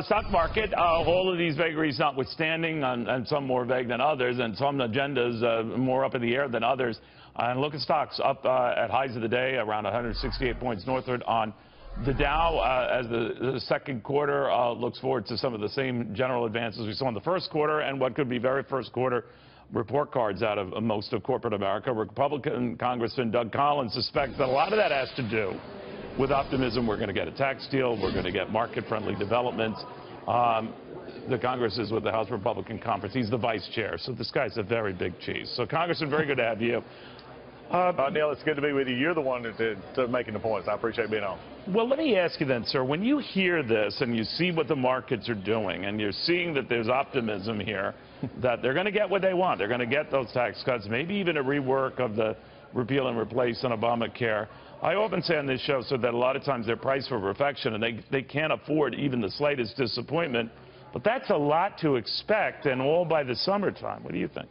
Stock market, all of these vagaries notwithstanding, and some more vague than others, and some agendas more up in the air than others. And look at stocks up at highs of the day, around 168 points northward on the Dow, as the second quarter looks forward to some of the same general advances we saw in the first quarter, and what could be very first quarter report cards out of most of corporate America. Republican Congressman Doug Collins suspects that a lot of that has to do with optimism. We're going to get a tax deal. We're going to get market-friendly developments. The Congress is with the House Republican Conference. He's the vice chair, so this guy's a very big cheese. So, Congressman, very good to have you. Neil, it's good to be with you. You're the one that's making the points. I appreciate being on. Well, let me ask you then, sir, when you hear this and you see what the markets are doing and you're seeing that there's optimism here, that they're going to get what they want, they're going to get those tax cuts, maybe even a rework of the repeal and replace on Obamacare. I often say on this show so that a lot of times they're priced for perfection and they can't afford even the slightest disappointment. But that's a lot to expect, and all by the summertime. What do you think?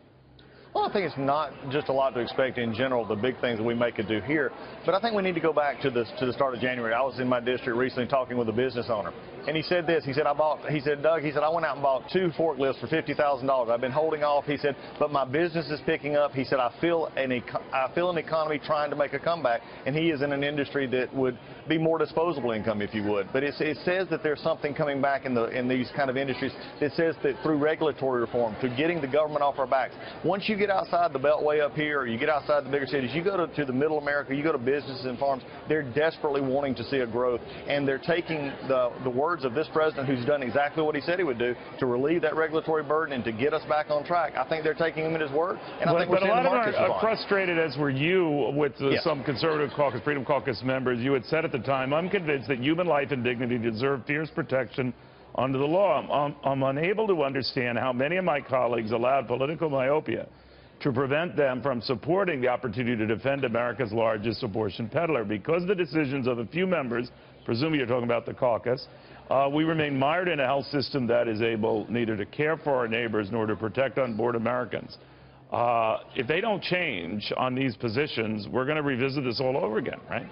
Well, I think it's not just a lot to expect in general, the big things that we could do here. But I think we need to go back to the start of January. I was in my district recently talking with a business owner, and he said this. He said, Doug, I went out and bought 2 forklifts for $50,000. I've been holding off. He said, but my business is picking up. He said, I feel an economy trying to make a comeback, and he is in an industry that would be more disposable income, if you would. But it says that there's something coming back in these kind of industries. It says that through regulatory reform, through getting the government off our backs. Once you get outside the beltway up here, or you get outside the bigger cities, you go to the middle America, you go to businesses and farms, they're desperately wanting to see a growth, and they're taking the words of this president, who's done exactly what he said he would do to relieve that regulatory burden and to get us back on track. I think they're taking him at his word, and I think we're seeing the markets are frustrated, as were you, with some conservative caucus, Freedom Caucus members. You had said at the time, I'm convinced that human life and dignity deserve fierce protection under the law. I'm unable to understand how many of my colleagues allowed political myopia to prevent them from supporting the opportunity to defend America's largest abortion peddler. Because of the decisions of a few members, presumably you're talking about the caucus, we remain mired in a health system that is able neither to care for our neighbors nor to protect unborn Americans. If they don't change on these positions, we're going to revisit this all over again, right?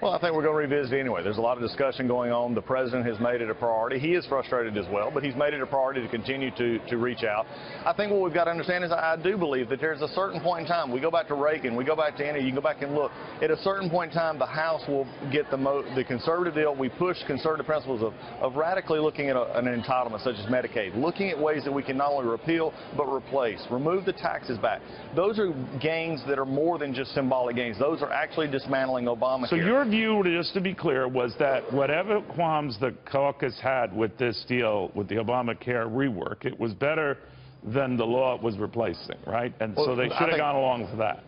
Well, I think we're going to revisit it anyway. There's a lot of discussion going on. The president has made it a priority. He is frustrated as well, but he's made it a priority to continue to reach out. I think what we've got to understand is I do believe that there's a certain point in time. We go back to Reagan. We go back to Annie. You can go back and look. At a certain point in time, the House will get the conservative deal. We push conservative principles of radically looking at an entitlement such as Medicaid, looking at ways that we can not only repeal but replace, remove the taxes back. Those are gains that are more than just symbolic gains. Those are actually dismantling Obamacare. So your view, just to be clear, was that whatever qualms the caucus had with this deal, with the Obamacare rework, it was better than the law it was replacing, right? And so they should have gone along with that.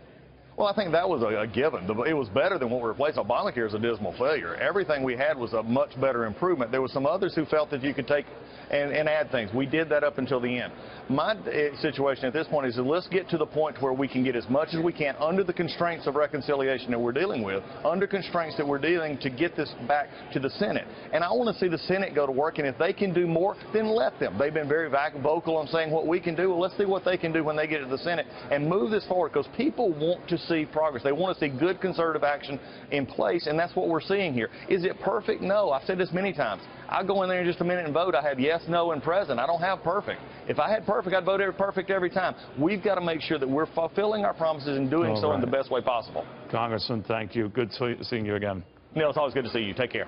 Well, I think that was a given. It was better than what we replaced. Obamacare is a dismal failure. Everything we had was a much better improvement. There were some others who felt that you could take and add things. We did that up until the end. My situation at this point is that let's get to the point where we can get as much as we can under the constraints of reconciliation that we're dealing with, under constraints that we're dealing to get this back to the Senate. And I want to see the Senate go to work, and if they can do more, then let them. They've been very vocal on saying what we can do. Well, let's see what they can do when they get to the Senate and move this forward, because people want to see progress. They want to see good conservative action in place, and that's what we're seeing here. Is it perfect? No. I've said this many times. I'll go in there in just a minute and vote. I have yes, no, and present. I don't have perfect. If I had perfect, I'd vote perfect every time. We've got to make sure that we're fulfilling our promises and doing so in the best way possible. Congressman, thank you. Good seeing you again. Neil, it's always good to see you. Take care.